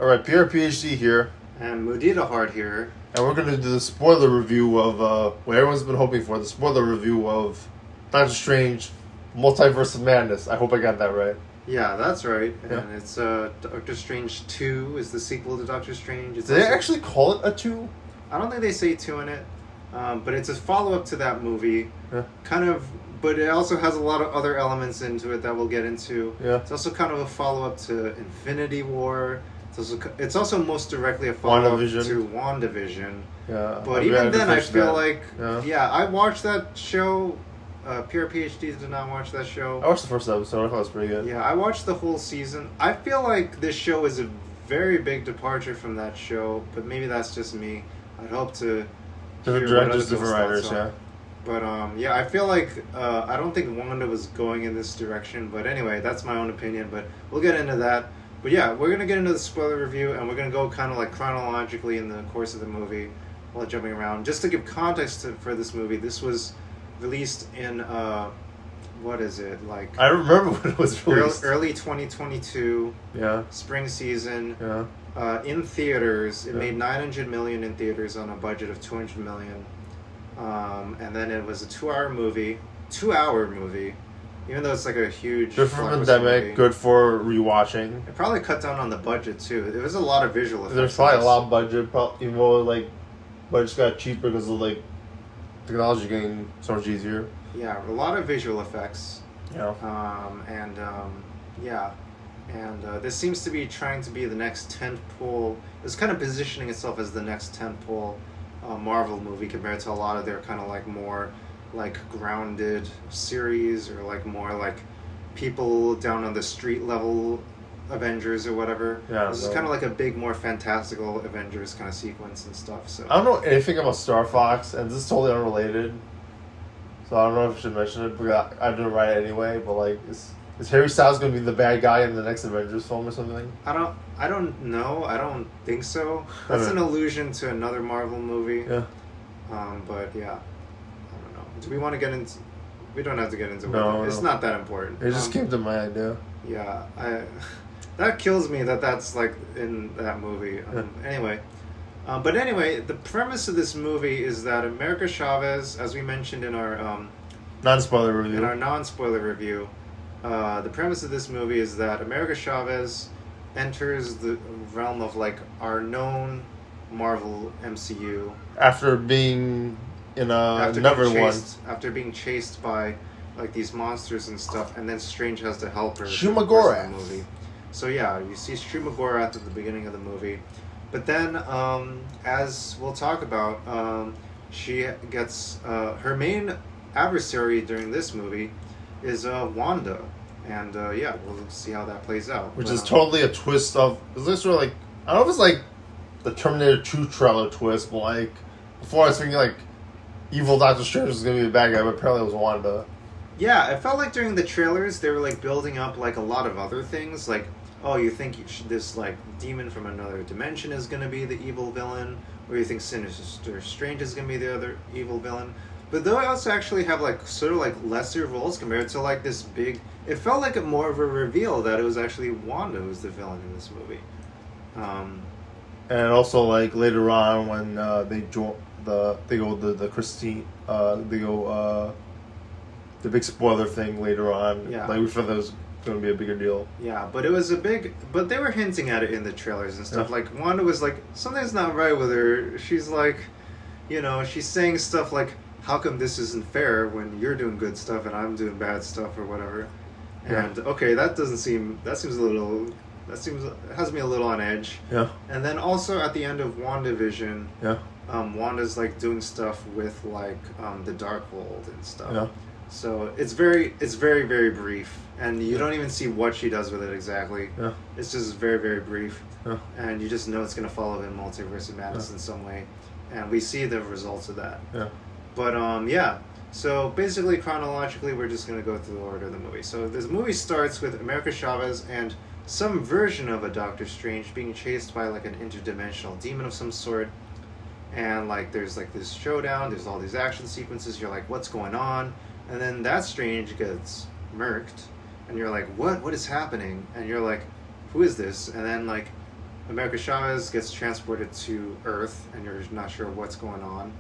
Alright, Pierre PhD here. And Mudita Hard here. And we're going to do the spoiler review of what everyone's been hoping for. The spoiler review of Doctor Strange Multiverse of Madness. I hope I got that right. Yeah, that's right. Yeah. And it's Doctor Strange 2 is the sequel to Doctor Strange. Did they actually call it a 2? I don't think they say 2 in it. But it's a follow-up to that movie. Yeah. Kind of, but it also has a lot of other elements into it that we'll get into. Yeah. It's also kind of a follow-up to Infinity War. It's also most directly a follow-up to WandaVision. Yeah. But even then, I feel like... Yeah, I watched that show. Pure PhD did not watch that show. I watched the first episode. I thought it was pretty good. Yeah, I watched the whole season. I feel like this show is a very big departure from that show, but maybe that's just me. I'd hope to Different directors, different writers, yeah. But I feel like I don't think Wanda was going in this direction. But anyway, that's my own opinion. But we'll get into that. But yeah, we're gonna get into the spoiler review, and we're gonna go kind of like chronologically in the course of the movie, while jumping around. Just to give context for this movie, this was released in what is it like? I remember when it was released. Early 2022. Yeah. Spring season. Yeah. In theaters, it made $900 million in theaters on a budget of $200 million. And then it was a 2-hour movie. Even though it's like a huge... Good for pandemic, good for rewatching. It probably cut down on the budget too. There was a lot of visual effects. There's probably a lot of budget, even though like budgets got cheaper because of like technology getting so much easier. Yeah, a lot of visual effects. Yeah. And this seems to be trying to be the next tentpole. It's kind of positioning itself as the next tentpole Marvel movie compared to a lot of their kind of like more like grounded series or like more like people down on the street level Avengers or whatever. Yeah, this is kind of like a big, more fantastical Avengers kind of sequence and stuff. So I don't know anything about Star Fox, and this is totally unrelated. So I don't know if I should mention it, because I didn't write it anyway. But like, is Harry Styles going to be the bad guy in the next Avengers film or something? I don't know. I don't think so. That's an allusion to another Marvel movie. Yeah. But yeah, I don't know. Do we want to get into? We don't have to get into it. No, it's not that important. It just came to my idea. Yeah, that kills me that's like in that movie. Anyway. But anyway, the premise of this movie is that America Chavez, as we mentioned in our non-spoiler review, the premise of this movie is that America Chavez enters the realm of like our known Marvel MCU after being in after being chased by like these monsters and stuff, and then Strange has to help her. Shumagorath. The movie. So yeah, you see Shumagorath at the beginning of the movie. But then, as we'll talk about, she gets her main adversary during this movie is Wanda, and we'll see how that plays out. Which is totally a twist of. Is this sort of like, I don't know if it's like the Terminator 2 trailer twist, but like before I was thinking like evil Doctor Strange was gonna be the bad guy, but apparently it was Wanda. Yeah, it felt like during the trailers they were like building up like a lot of other things, like. Oh, you think this like demon from another dimension is going to be the evil villain, or you think Sinister Strange is going to be the other evil villain? But they also actually have like sort of like lesser roles compared to like this big. It felt like more of a reveal that it was actually Wanda who's the villain in this movie. And also like later on when they go the Christine the big spoiler thing later on. Yeah. Like we thought that was going to be a bigger deal. Yeah, but it was but they were hinting at it in the trailers and stuff. Yeah. Like Wanda was like, something's not right with her. She's like, she's saying stuff like, how come this isn't fair when you're doing good stuff and I'm doing bad stuff or whatever. Yeah. And okay, it has me a little on edge. Yeah. And then also at the end of WandaVision, Wanda's like doing stuff with like the Darkhold and stuff. Yeah. So it's very, very brief, and you don't even see what she does with it exactly. Yeah. It's just very, very brief, yeah. And you just know it's going to follow in Multiverse of Madness in some way, and we see the results of that. Yeah. But so basically chronologically, we're just going to go through the order of the movie. So this movie starts with America Chavez and some version of a Doctor Strange being chased by like an interdimensional demon of some sort, and like there's like this showdown. There's all these action sequences. You're like, what's going on? And then that Strange gets murked, and you're like, what is happening? And you're like, who is this? And then like America Chavez gets transported to Earth, and you're not sure what's going on,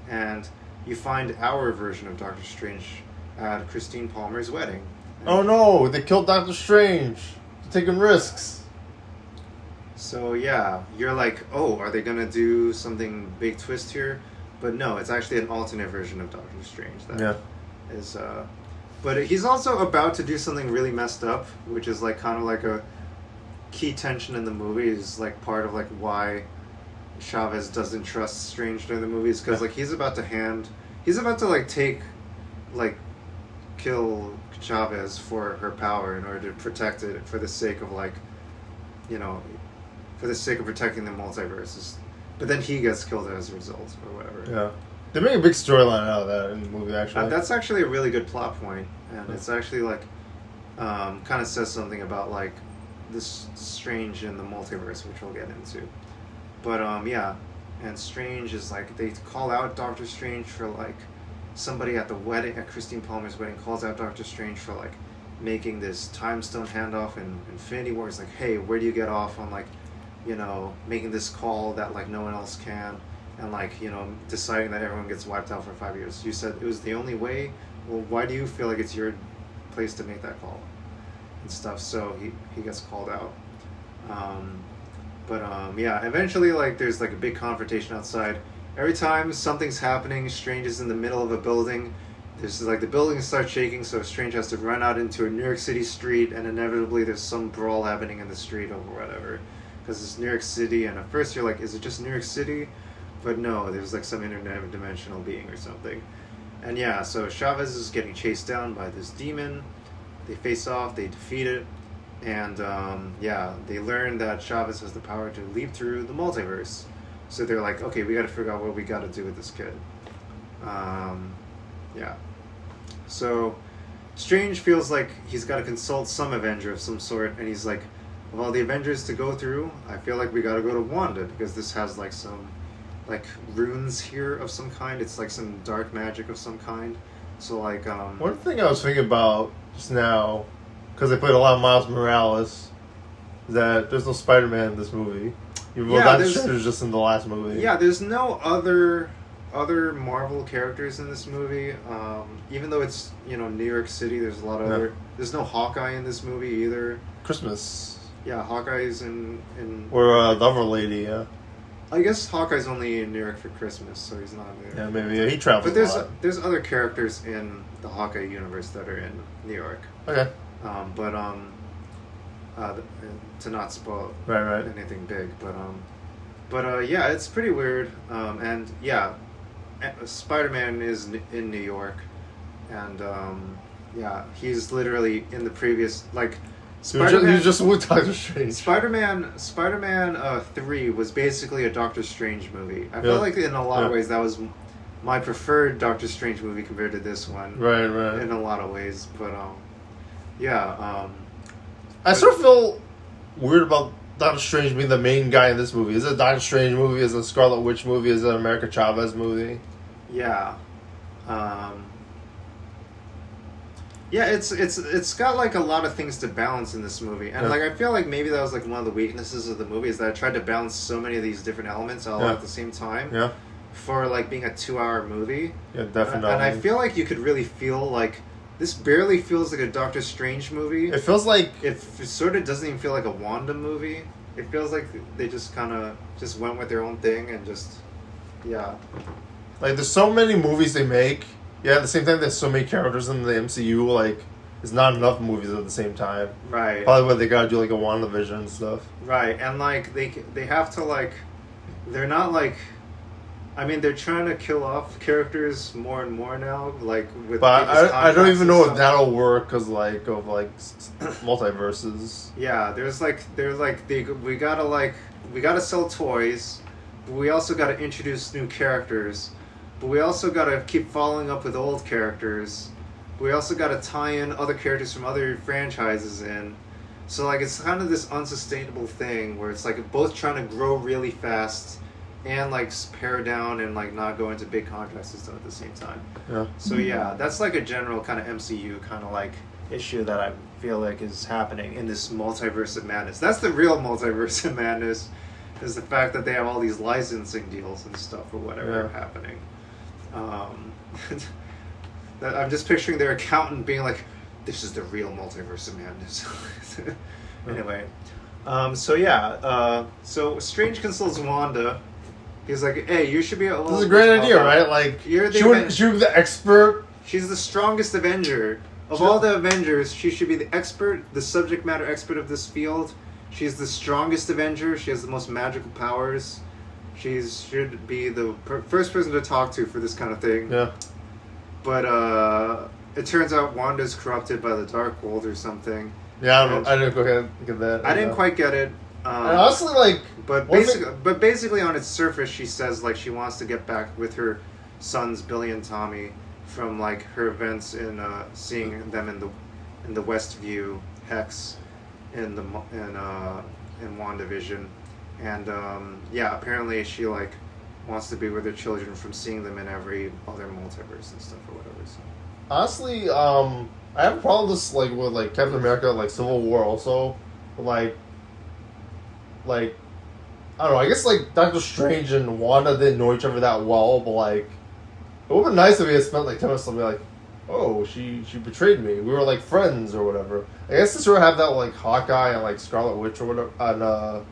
and you find our version of Doctor Strange at Christine Palmer's wedding. Oh no! They killed Doctor Strange. They're taking risks. So yeah, you're like, oh, are they gonna do something big twist here? But no, it's actually an alternate version of Doctor Strange. That is, but he's also about to do something really messed up, which is like kind of like a key tension in the movie. Is like part of like why Chavez doesn't trust Strange during the movies, because like he's about to like take, like, kill Chavez for her power in order to protect it for the sake of like, you know, for the sake of protecting the multiverses. But then he gets killed as a result, or whatever. Yeah. They make a big storyline out of that in the movie, actually. That's actually a really good plot point, and it's actually like, kind of says something about like this Strange in the multiverse, which we'll get into. But yeah, and Strange is like, they call out Doctor Strange for like, somebody at the wedding, at Christine Palmer's wedding, calls out Doctor Strange for like making this time stone handoff in Infinity War. It's like, hey, where do you get off on like, you know, making this call that like no one else can, and like, you know, deciding that everyone gets wiped out for 5 years. You said it was the only way. Well, why do you feel like it's your place to make that call and stuff? So he gets called out. Yeah, eventually like there's like a big confrontation outside. Every time something's happening, Strange is in the middle of a building. There's like the building starts shaking, so Strange has to run out into a New York City street, and inevitably there's some brawl happening in the street or whatever. Because it's New York City, and at first you're like, is it just New York City? But no, there's like some interdimensional being or something. And yeah, so Chavez is getting chased down by this demon. They face off, they defeat it, and yeah, they learn that Chavez has the power to leap through the multiverse. So they're like, okay, we gotta figure out what we gotta do with this kid. Yeah. So Strange feels like he's gotta consult some Avenger of some sort, and he's like, of all the Avengers to go through, I feel like we gotta go to Wanda, because this has like some like runes here of some kind. It's like some dark magic of some kind. So like one thing I was thinking about just now, because they played a lot of Miles Morales, is that there's no Spider-Man in this movie. Even though that shit is just in the last movie. Yeah, there's no other Marvel characters in this movie. Even though it's, you know, New York City, there's a lot of other. There's no Hawkeye in this movie either. Christmas. Yeah, Hawkeye's in or the other lady. Yeah. I guess Hawkeye's only in New York for Christmas, so he's not there. Yeah, maybe he travels. But there's other characters in the Hawkeye universe that are in New York. Okay. To not spoil right. anything big, but yeah, it's pretty weird. And yeah, Spider-Man is in New York, and yeah, he's literally in the previous like. He just with Doctor Strange. Spider-Man 3 was basically a Doctor Strange movie. I feel like in a lot of ways that was my preferred Doctor Strange movie compared to this one. Right. In a lot of ways, but yeah. I sort of feel weird about Doctor Strange being the main guy in this movie. Is it a Doctor Strange movie? Is it a Scarlet Witch movie? Is it an America Chavez movie? Yeah. Yeah, it's got like a lot of things to balance in this movie, and like I feel like maybe that was like one of the weaknesses of the movie, is that I tried to balance so many of these different elements all at the same time. Yeah. For like being a 2-hour movie. Yeah, definitely. And I feel like you could really feel like this barely feels like a Doctor Strange movie. It feels like it sort of doesn't even feel like a Wanda movie. It feels like they just kind of just went with their own thing and just like there's so many movies they make. Yeah, at the same time, there's so many characters in the MCU, like, there's not enough movies at the same time. Right. Probably why they gotta do, like, a WandaVision and stuff. Right, and, like, they have to, like, they're not, like, I mean, they're trying to kill off characters more and more now, like, with... But I don't even know if that'll work, because, like, of, like, multiverses. Yeah, we gotta sell toys, but we also gotta introduce new characters. But we also gotta keep following up with old characters. We also gotta tie in other characters from other franchises in. So like it's kind of this unsustainable thing where it's like both trying to grow really fast and like pare down and like not go into big contracts and stuff at the same time. Yeah. So yeah, that's like a general kind of MCU kind of like issue that I'm feel like is happening in this multiverse of madness. That's the real multiverse of madness, is the fact that they have all these licensing deals and stuff or whatever happening. I'm just picturing their accountant being like, "This is the real multiverse of madness." Anyway, so Strange consults Wanda. He's like, "Hey, you should be able." This is a great idea, right? Like, you're the she would be the expert. She's the strongest Avenger. Of all the Avengers, she should be the expert, the subject matter expert of this field. She's the strongest Avenger. She has the most magical powers. She should be the first person to talk to for this kind of thing. Yeah. But it turns out Wanda's corrupted by the Dark World or something. Yeah, I didn't go get that. I didn't quite get it. And honestly, like... But basically on its surface, she says, like, she wants to get back with her sons, Billy and Tommy, from, like, her events in seeing them in the Westview Hex in WandaVision. And, apparently she, like, wants to be with her children from seeing them in every other multiverse and stuff or whatever, so... Honestly, I have a problem with this, like, with, like, Captain America, like, Civil War also. But, like, I don't know, I guess, like, Doctor Strange and Wanda didn't know each other that well, but, like, it would have been nice if we had spent, like, 10 minutes to be like, oh, she betrayed me. We were, like, friends or whatever. I guess to sort of have that, like, Hawkeye and, like, Scarlet Witch or whatever, and,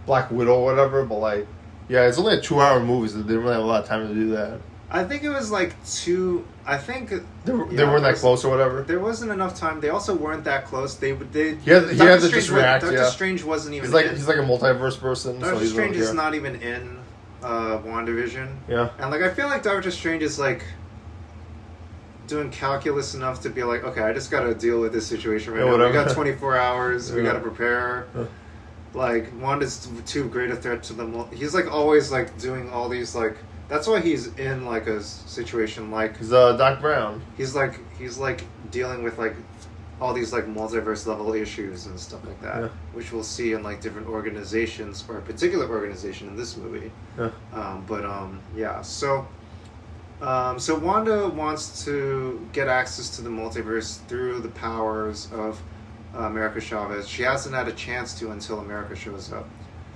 Black Widow or whatever, but, like, yeah, it's only a 2-hour movie, so they didn't really have a lot of time to do that. I think it was, like, I think... They weren't that close or whatever? There wasn't enough time. They also weren't that close. He had to just react, Doctor Strange wasn't even He's like a multiverse person. Doctor Strange is not even in WandaVision. Yeah. And, like, I feel like Doctor Strange is, like, doing calculus enough to be like, okay, I just gotta deal with this situation right now. Whatever. We got 24 hours. We gotta prepare. Like, Wanda's too great a threat to them. He's, like, always, like, doing all these, like... That's why he's in, like, a situation like... He's Doc Brown. He's dealing with, like, all these, like, multiverse level issues and stuff like that, which we'll see in, like, different organizations, or a particular organization in this movie. So Wanda wants to get access to the multiverse through the powers of America Chavez. She hasn't had a chance to until America shows up.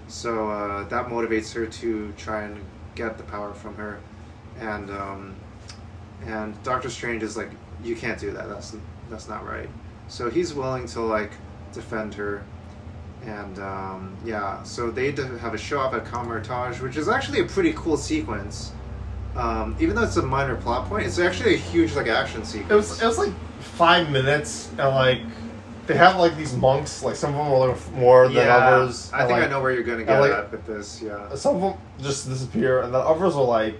So that motivates her to try and get the power from her, and Doctor Strange is like, you can't do that. That's not right. So he's willing to, like, defend her, and so they have a show off at Comertage, which is actually a pretty cool sequence. Even though it's a minor plot point, it's actually a huge, like, action sequence. It was like 5 minutes, and, like, they have, like, these monks, like, some of them are like more than others. I think I know where you're going to get at with this, Some of them just disappear, and the others are, like...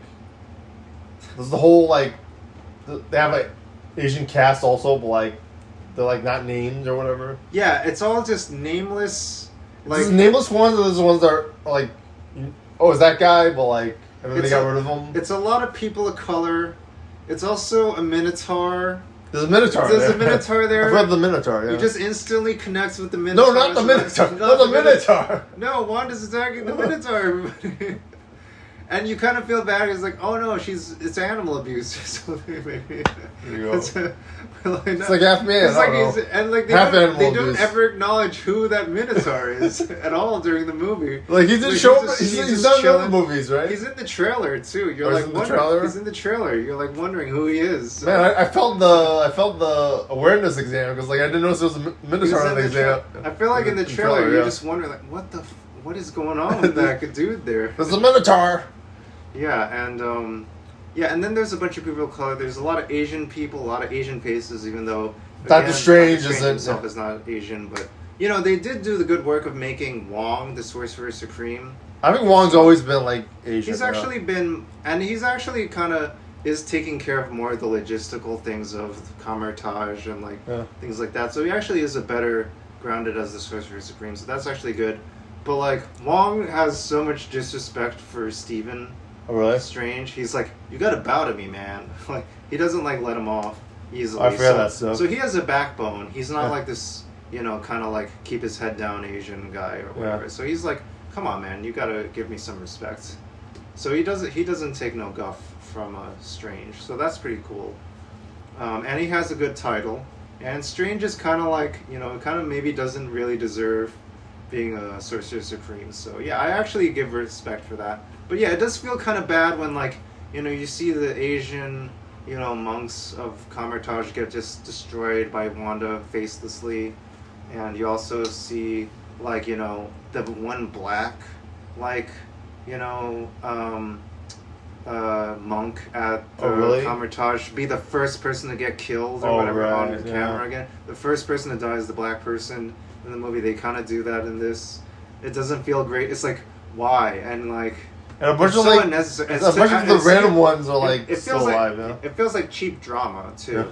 There's the whole, like... They have, like, Asian cast also, but, like, they're, like, not named or whatever. Yeah, it's all just nameless... Like, there's nameless ones, and there's the ones that are, like... Oh, is that guy? But, like... And then they got rid of them. It's a lot of people of color. It's also a Minotaur... There's a Minotaur There's a Minotaur there. I've read the Minotaur, yeah. You just instantly connect with the Minotaur. No, not the Minotaur. Not the Minotaur. No, Wanda's attacking the Minotaur, everybody. And you kind of feel bad. It's like, oh no, it's animal abuse or something. Maybe. There you go. It's like half man. They don't ever acknowledge who that Minotaur is at all during the movie. Like, he didn't show up. He's not in the movies, right? He's in the trailer too. You're like wondering. He's in the trailer. You're like wondering who he is. Man, I felt the awareness exam because, like, I didn't notice there was a Minotaur in the exam. I feel like in the trailer you're just wondering, like, what is going on with that dude there? There's a Minotaur. Yeah, and then there's a bunch of people of color. There's a lot of Asian people, a lot of Asian faces, even though Doctor Strange himself is not Asian. But, you know, they did do the good work of making Wong the Sorcerer Supreme. I think Wong's always been, like, Asian. He's actually been, and he's actually kind of is taking care of more of the logistical things of Comertage and, like, things like that. So he actually is a better grounded as the Sorcerer Supreme. So that's actually good. But, like, Wong has so much disrespect for Stephen. Oh, really? Strange. He's like, you gotta bow to me, man. Like, he doesn't, like, let him off easily. I forgot that stuff. So he has a backbone. He's not like this, you know, kind of like keep his head down Asian guy or whatever. Yeah. So he's like, come on, man, you gotta give me some respect. So he doesn't take no guff from Strange. So that's pretty cool. And he has a good title. And Strange is kind of like, kind of maybe doesn't really deserve being a Sorcerer Supreme. So yeah, I actually give respect for that. But yeah, it does feel kind of bad when like, you see the Asian, monks of Kamertage get just destroyed by Wanda facelessly. And you also see like, the one black, like, you know, monk at the Kamertage be the first person to get killed or whatever on the camera again. The first person to die is the black person in the movie. They kind of do that in this. It doesn't feel great. It's like, why? And like, and a bunch of so like, unnecessary. a bunch of the random ones are like it still feels alive. Like, Yeah. It feels like cheap drama too.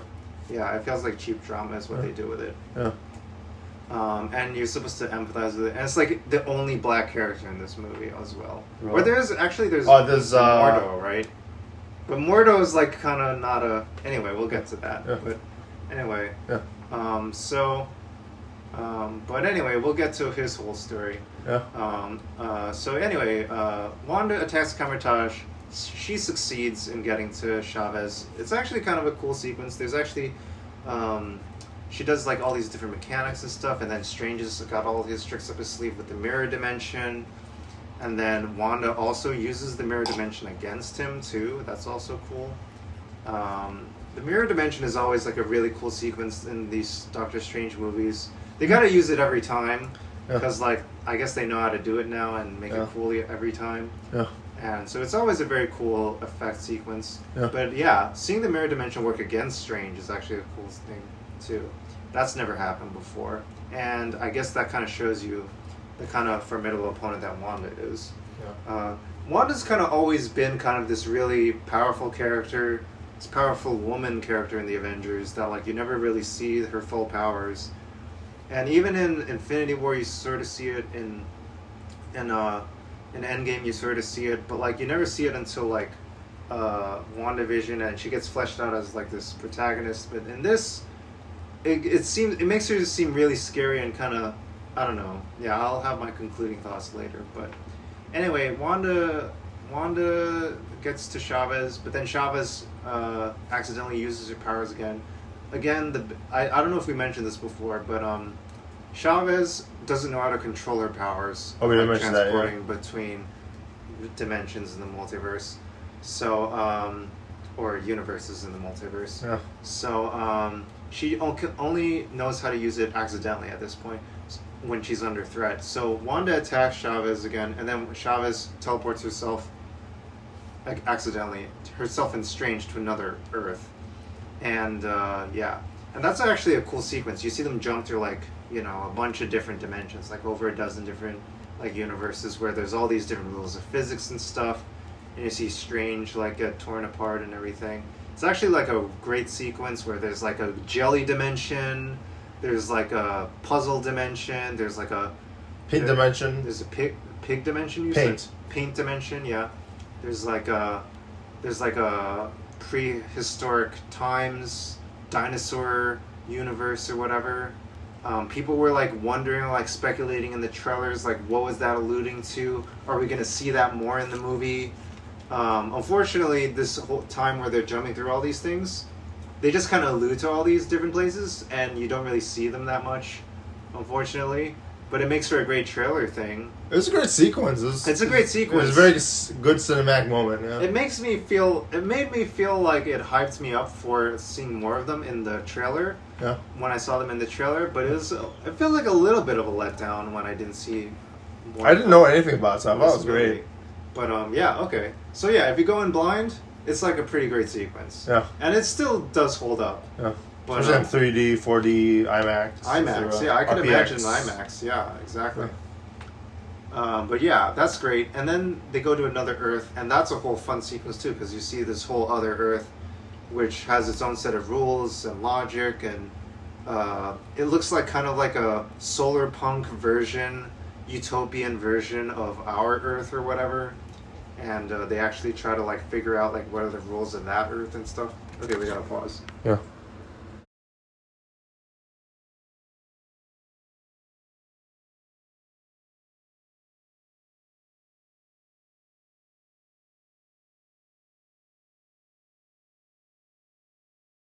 Yeah, it feels like cheap drama is what they do with it. Yeah. And you're supposed to empathize with it, and it's like the only black character in this movie as well. Right. Where there's Mordo, right? But Mordo is like kind of not a. Anyway, we'll get to that. Yeah. But anyway, Yeah. But anyway, we'll get to his whole story. Yeah. So anyway, Wanda attacks Kamertage. She succeeds in getting to Chavez. It's actually kind of a cool sequence. There's actually, she does like all these different mechanics and stuff, and then Strange has got all his tricks up his sleeve with the mirror dimension. And then Wanda also uses the mirror dimension against him too. That's also cool. The mirror dimension is always like a really cool sequence in these Doctor Strange movies. They gotta use it every time because like I guess they know how to do it now and make it cool every time. Yeah. And so it's always a very cool effect sequence. Yeah. But yeah, seeing the mirror dimension work against Strange is actually a cool thing too. That's never happened before. And I guess that kind of shows you the kind of formidable opponent that Wanda is. Yeah. Wanda's kind of always been kind of this really powerful character, this powerful woman character in the Avengers that like you never really see her full powers. And even in Infinity War you sort of see it in Endgame you sort of see it, but like you never see it until like WandaVision, and she gets fleshed out as like this protagonist. But in this it makes her seem really scary and kind of, I don't know. Yeah, I'll have my concluding thoughts later. But anyway, Wanda gets to Chavez, but then Chavez accidentally uses her powers again. Again, I don't know if we mentioned this before, but Chavez doesn't know how to control her powers. Oh, we didn't mention that, transporting between dimensions in the multiverse. So, or universes in the multiverse. Yeah. So, she only knows how to use it accidentally at this point when she's under threat. So Wanda attacks Chavez again, and then Chavez teleports herself, like accidentally, herself and Strange to another Earth. And and that's actually a cool sequence. You see them jump through like, a bunch of different dimensions, like over a dozen different like universes where there's all these different rules of physics and stuff. And you see Strange like get torn apart and everything. It's actually like a great sequence where there's like a jelly dimension, there's like a puzzle dimension, there's like a paint dimension. There's a pig dimension. Paint dimension. Yeah. There's like a prehistoric times dinosaur universe or whatever. People were like wondering, like speculating in the trailers, like what was that alluding to? Are we gonna see that more in the movie? Unfortunately, this whole time where they're jumping through all these things, they just kind of allude to all these different places, and you don't really see them that much, unfortunately. But it makes for a great trailer thing. It was a great sequence. It's a great sequence. It was a very good cinematic moment. Yeah. It made me feel like it hyped me up for seeing more of them in the trailer. Yeah. When I saw them in the trailer, but it felt like a little bit of a letdown when I didn't see more. I didn't know anything about it, so I thought it was great. But okay. So yeah, if you go in blind, it's like a pretty great sequence. Yeah. And it still does hold up. Yeah. But, especially in 3D, 4D, IMAX. IMAX, yeah, I could RPX. imagine IMAX, yeah, exactly. Yeah. But yeah, that's great. And then they go to another Earth, and that's a whole fun sequence too, because you see this whole other Earth, which has its own set of rules and logic, and it looks like kind of like a solar punk version, utopian version of our Earth or whatever. And they actually try to like figure out like what are the rules of that Earth and stuff. Okay, we gotta pause. Yeah.